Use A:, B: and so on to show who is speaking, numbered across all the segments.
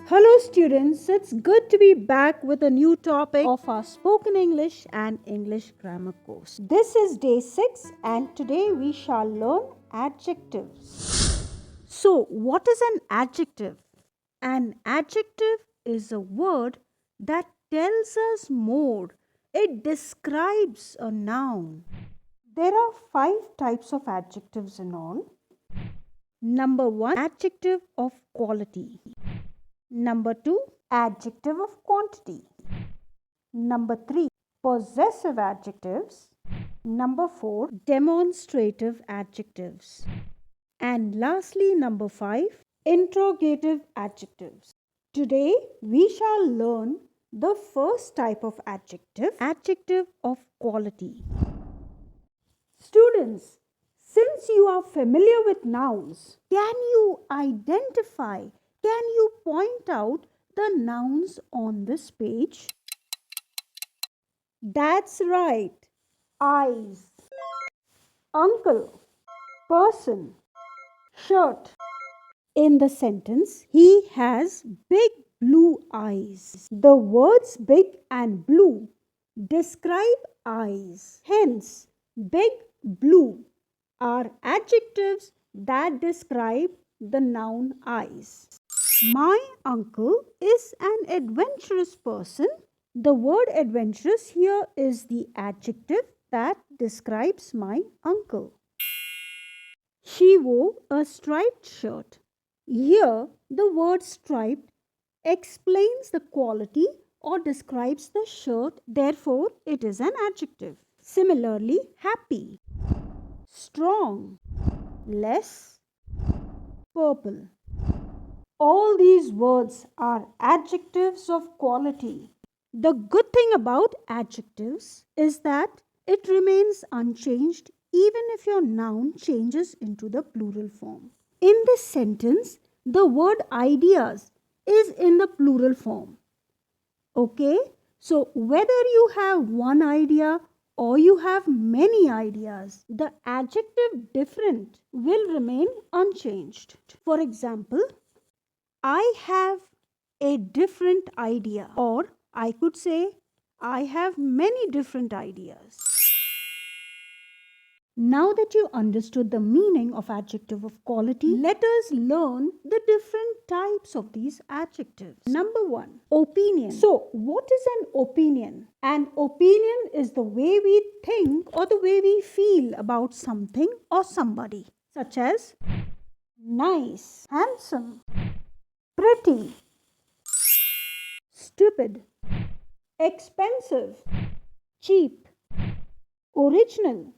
A: Hello students, it's good to be back with a new topic of our spoken English and English grammar course. This is day 6 and today we shall learn adjectives. So, what is an adjective? An adjective is a word that tells us more. It describes a noun. There are 5 types of adjectives in all. Number 1, adjective of quality. Number 2, adjective of quantity. Number 3, possessive adjectives. Number 4, demonstrative adjectives. And lastly, number 5, interrogative adjectives. Today, we shall learn the first type of adjective, adjective of quality. Students, since you are familiar with nouns, can you identify, can you point out the nouns on this page? That's right. Eyes, uncle, person, shirt. In the sentence, he has big blue eyes. The words big and blue describe eyes. Hence, big, blue are adjectives that describe the noun eyes. My uncle is an adventurous person. The word adventurous here is the adjective that describes my uncle. She wore a striped shirt. Here, the word striped explains the quality or describes the shirt, therefore, it is an adjective. Similarly, happy, strong, less, purple. All these words are adjectives of quality. The good thing about adjectives is that it remains unchanged even if your noun changes into the plural form. In this sentence, the word ideas is in the plural form. Okay? So, whether you have one idea or you have many ideas, the adjective different will remain unchanged. For example, I have a different idea, or I could say I have many different ideas. Now that you understood the meaning of adjective of quality, let us learn the different types of these adjectives. Number 1, opinion. So, what is an opinion? An opinion is the way we think or the way we feel about something or somebody, such as nice, handsome, pretty, stupid, expensive, cheap, original,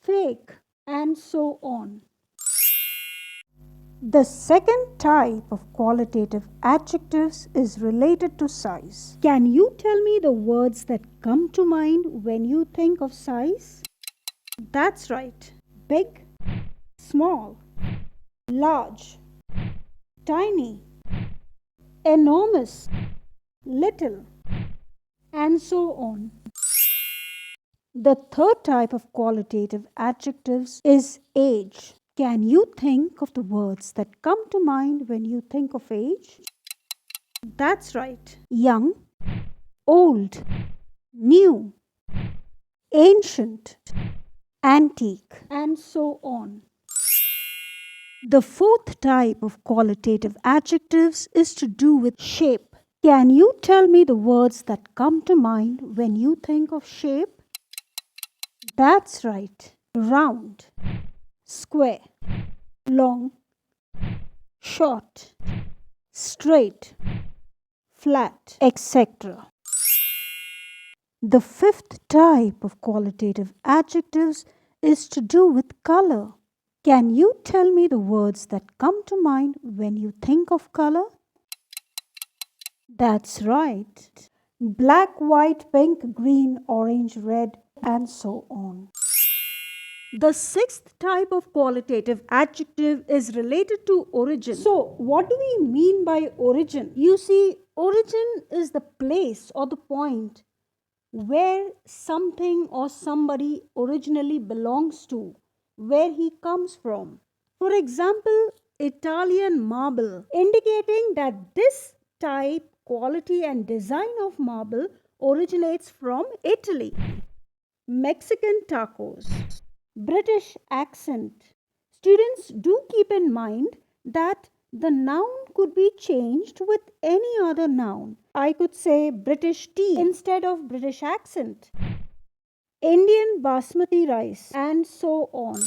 A: fake, and so on. The second type of qualitative adjectives is related to size. Can you tell me the words that come to mind when you think of size? That's right. Big, small, large, tiny, enormous, little, and so on. The third type of qualitative adjectives is age. Can you think of the words that come to mind when you think of age? That's right. Young, old, new, ancient, antique, and so on. The fourth type of qualitative adjectives is to do with shape. Can you tell me the words that come to mind when you think of shape? That's right. Round, square, long, short, straight, flat, etc. The fifth type of qualitative adjectives is to do with color. Can you tell me the words that come to mind when you think of color? That's right. Black, white, pink, green, orange, red, and so on. The sixth type of qualitative adjective is related to origin. So, what do we mean by origin? You see, origin is the place or the point where something or somebody originally belongs to, where he comes from. For example, Italian marble, indicating that this type, quality, and design of marble originates from Italy. Mexican tacos, British accent. Students, do keep in mind that the noun could be changed with any other noun. I could say British tea instead of British accent, Indian basmati rice, and so on.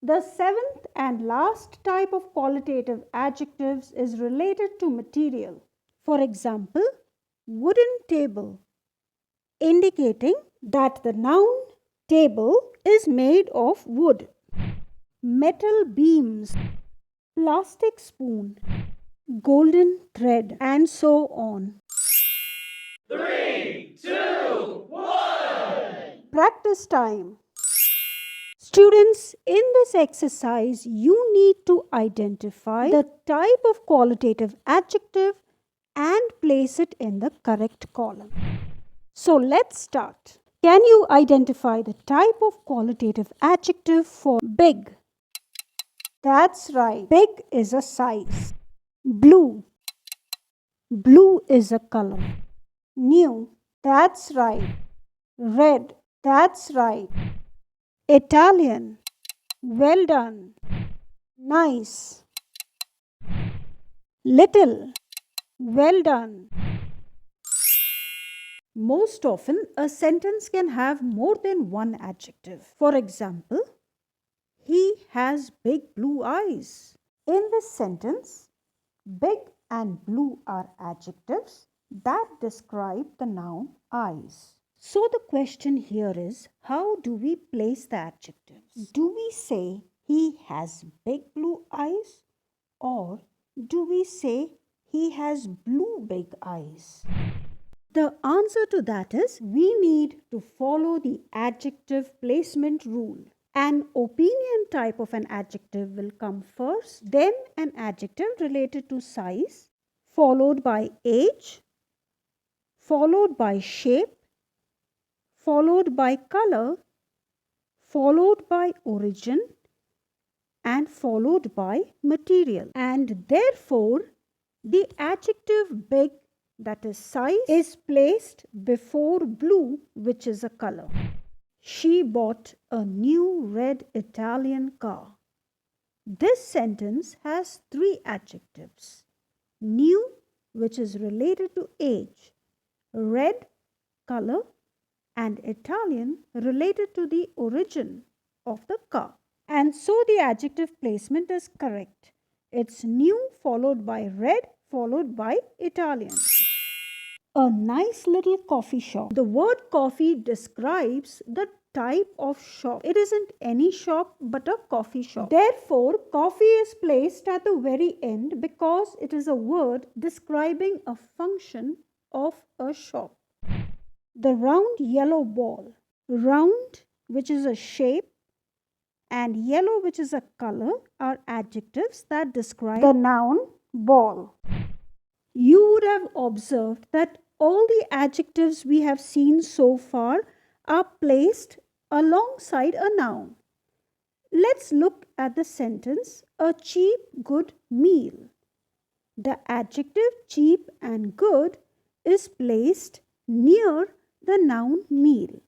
A: The seventh and last type of qualitative adjectives is related to material. For example, wooden table, indicating that the noun table is made of wood. Metal beams, plastic spoon, golden thread, and so on. 3, 2, 1. Practice time. Students, in this exercise, you need to identify the type of qualitative adjective and place it in the correct column. So let's start. Can you identify the type of qualitative adjective for big? That's right. Big is a size. Blue. Blue is a color. New. That's right. Red. That's right. Italian. Well done. Nice. Little. Well done. Most often, a sentence can have more than one adjective. For example, he has big blue eyes. In this sentence, big and blue are adjectives that describe the noun eyes. So the question here is, how do we place the adjectives? Do we say he has big blue eyes, or do we say he has blue big eyes? The answer to that is, we need to follow the adjective placement rule. An opinion type of an adjective will come first, then an adjective related to size, followed by age, followed by shape, followed by color, followed by origin, and followed by material. And therefore, the adjective big, that is size, is placed before blue, which is a color. She bought a new red Italian car. This sentence has three adjectives. New, which is related to age, red, color, and Italian, related to the origin of the car. And so the adjective placement is correct. It's new followed by red followed by Italian. A nice little coffee shop. The word coffee describes the type of shop. It isn't any shop but a coffee shop. Therefore, coffee is placed at the very end because it is a word describing a function of a shop. The round yellow ball. Round, which is a shape, and yellow, which is a color, are adjectives that describe the noun ball. You would have observed that all the adjectives we have seen so far are placed alongside a noun. Let's look at the sentence, a cheap, good meal. The adjective cheap and good is placed near the noun meal.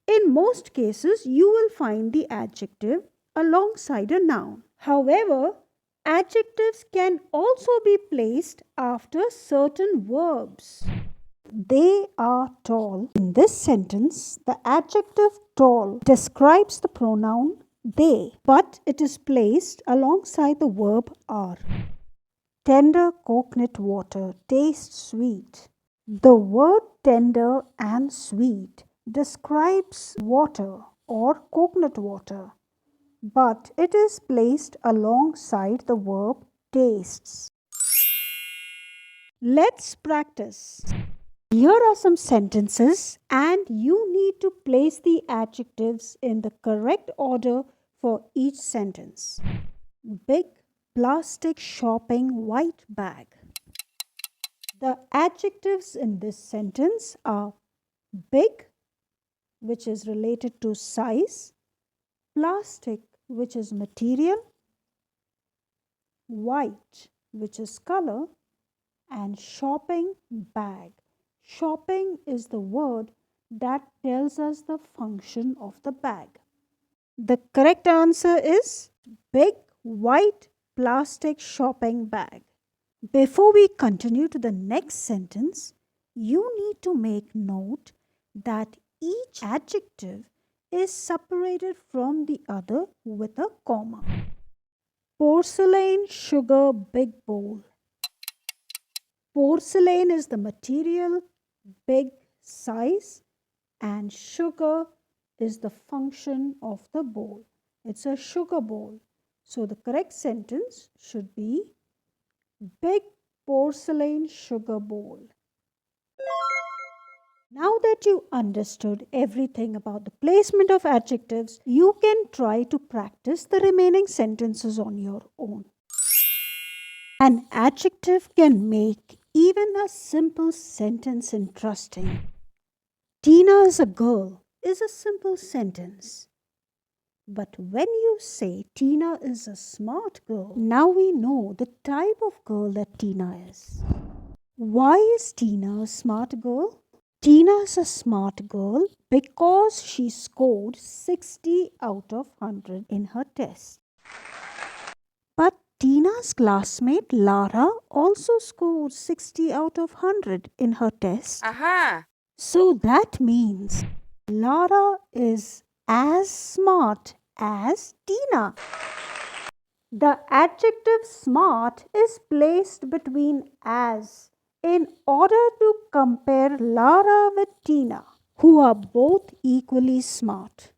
A: In most cases, you will find the adjective alongside a noun. However, adjectives can also be placed after certain verbs. They are tall. In this sentence, the adjective tall describes the pronoun they, but it is placed alongside the verb are. Tender coconut water tastes sweet. The word tender and sweet describes water or coconut water, but it is placed alongside the verb tastes. Let's practice. Here are some sentences and you need to place the adjectives in the correct order for each sentence. Big plastic shopping white bag. The adjectives in this sentence are big, which is related to size, plastic, which is material, white, which is color, and shopping bag. Shopping is the word that tells us the function of the bag. The correct answer is big white plastic shopping bag. Before we continue to the next sentence, you need to make note that each adjective is separated from the other with a comma. Porcelain sugar big bowl. Porcelain is the material, big size, and sugar is the function of the bowl. It's a sugar bowl. So the correct sentence should be big porcelain sugar bowl. Now that you understood everything about the placement of adjectives, you can try to practice the remaining sentences on your own. An adjective can make even a simple sentence interesting. Tina is a girl is a simple sentence. But when you say Tina is a smart girl, now we know the type of girl that Tina is. Why is Tina a smart girl? Tina is a smart girl because she scored 60 out of 100 in her test. But Tina's classmate Lara also scored 60 out of 100 in her test.
B: Aha!
A: So that means Lara is as smart as Tina. The adjective smart is placed between as in order to compare Lara with Tina, who are both equally smart.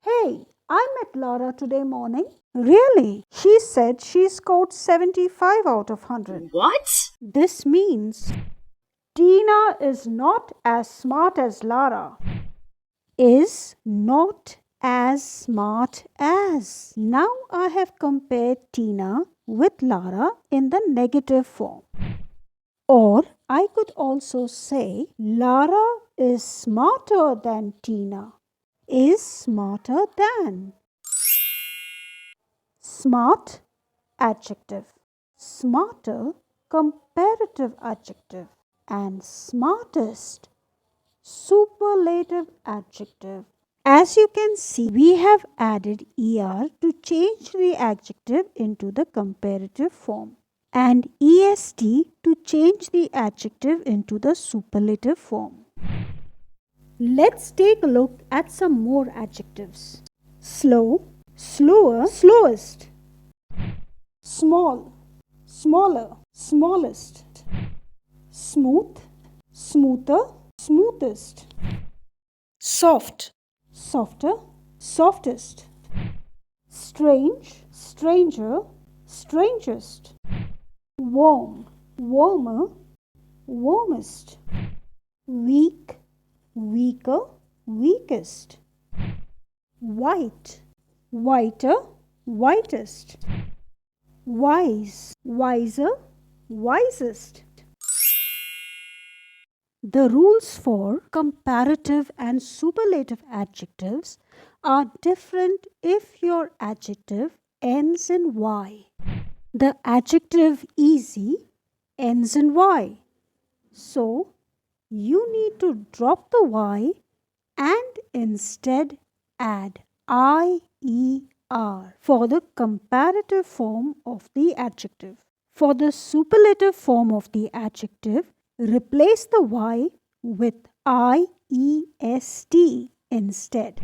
A: Hey, I met Lara today morning. Really? She said she scored 75 out of 100.
B: What?
A: This means Tina is not as smart as Lara. Is not as smart as. Now I have compared Tina with Lara in the negative form. Or I could also say Lara is smarter than Tina. Is smarter than. Smart, adjective. Smarter, comparative adjective. And smartest, superlative adjective. As you can see, we have added er to change the adjective into the comparative form and est to change the adjective into the superlative form. Let's take a look at some more adjectives. Slow, slower, slowest. Small, smaller, smallest. Smooth, smoother, smoothest. Soft, softer, softest. Strange, stranger, strangest. Warm, warmer, warmest. Weak, weaker, weakest. White, whiter, whitest. Wise, wiser, wisest. The rules for comparative and superlative adjectives are different if your adjective ends in y. The adjective easy ends in y. So, you need to drop the y and instead add IER for the comparative form of the adjective. For the superlative form of the adjective, replace the y with IEST instead.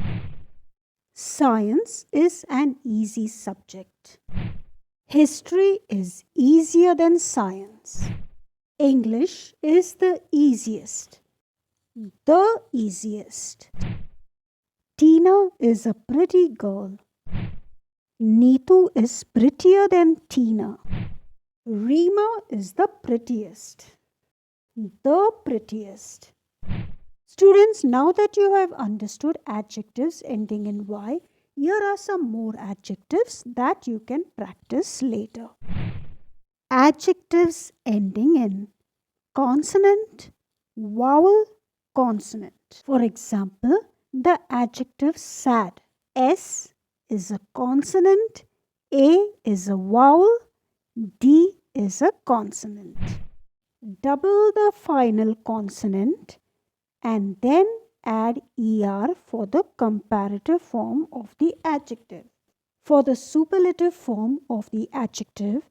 A: Science is an easy subject. History is easier than science. English is the easiest. The easiest. Tina is a pretty girl. Neetu is prettier than Tina. Reema is the prettiest. The prettiest. Students, now that you have understood adjectives ending in y, here are some more adjectives that you can practice later. Adjectives ending in consonant, vowel, consonant. For example, the adjective sad. S is a consonant, A is a vowel, D is a consonant. Double the final consonant and then add er for the comparative form of the adjective. For the superlative form of the adjective,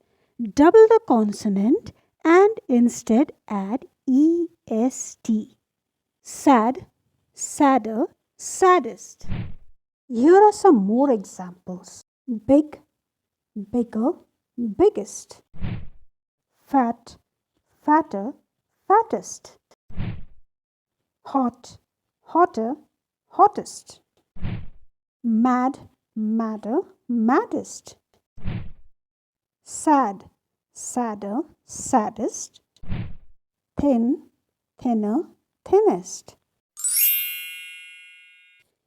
A: double the consonant and instead add est. Sad, sadder, saddest. Here are some more examples. Big, bigger, biggest. Fat, fatter, fattest. Hot, hotter, hottest. Mad, madder, maddest. Sad, sadder, saddest. Thin, thinner, thinnest.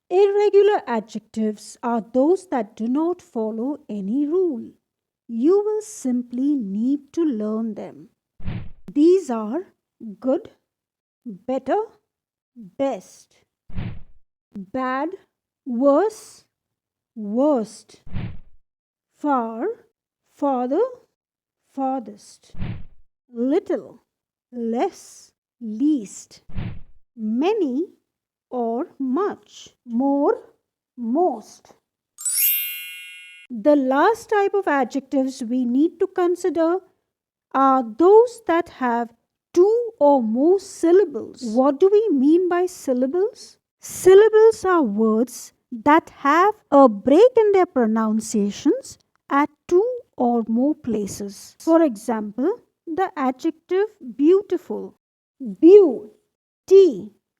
A: Irregular adjectives are those that do not follow any rule. You will simply need to learn them. These are good, better, best, bad, worse, worst, far, farther, farthest, little, less, least, many or much, more, most. The last type of adjectives we need to consider are those that have two or more syllables. What do we mean by syllables? Syllables are words that have a break in their pronunciations at two or more places. For example, the adjective beautiful,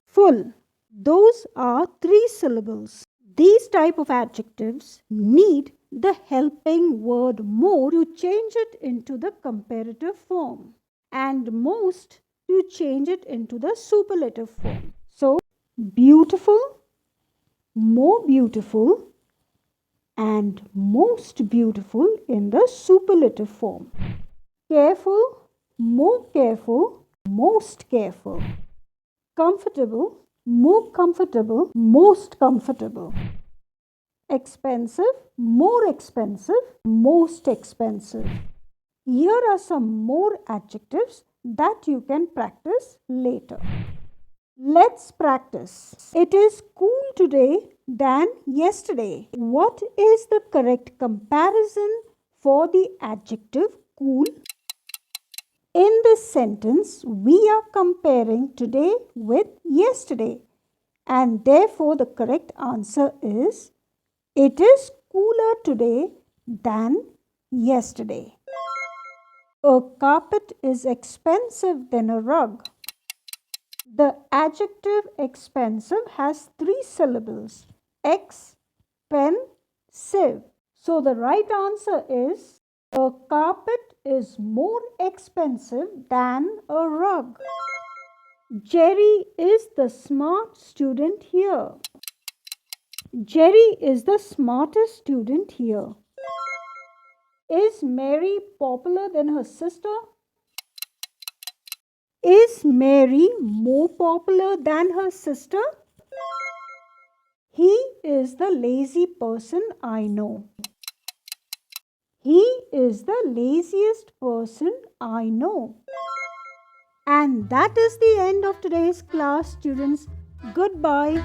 A: full. Those are three syllables. These type of adjectives need the helping word more to change it into the comparative form and most to change it into the superlative form. So, beautiful, more beautiful, and most beautiful in the superlative form. Careful, more careful, most careful. Comfortable, more comfortable, most comfortable. Expensive, more expensive, most expensive. Here are some more adjectives that you can practice later. Let's practice. It is cool today than yesterday. What is the correct comparison for the adjective cool? In this sentence, we are comparing today with yesterday, and therefore the correct answer is it is cooler today than yesterday. A carpet is expensive than a rug. The adjective expensive has three syllables, expensive. So the right answer is a carpet is more expensive than a rug. Jerry is the smart student here. Jerry is the smartest student here. Is Mary popular than her sister? Is Mary more popular than her sister? He is the lazy person I know. He is the laziest person I know. And that is the end of today's class, students. Goodbye.